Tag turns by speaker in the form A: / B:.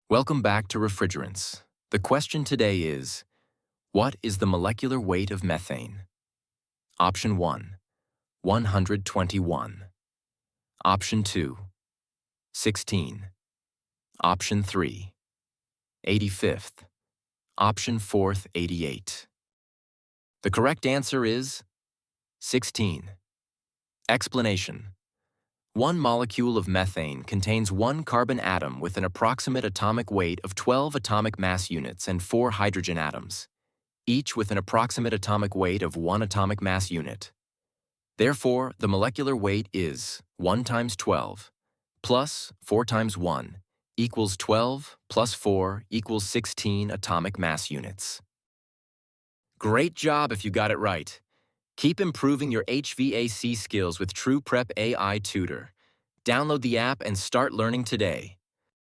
A: Welcome back to Refrigerants. The question today is, what is the molecular weight of methane? Option 1, 121. Option 2, 16. Option 3, 85th. Option 4th, 88. The correct answer is 16. Explanation. One molecule of methane contains one carbon atom with an approximate atomic weight of 12 atomic mass units and 4 hydrogen atoms, each with an approximate atomic weight of 1 atomic mass unit. Therefore, the molecular weight is 1 times 12 plus 4 times 1 equals 12 plus 4 equals 16 atomic mass units. Great job if you got it right. Keep improving your HVAC skills with TruePrep AI Tutor. Download the app and start learning today.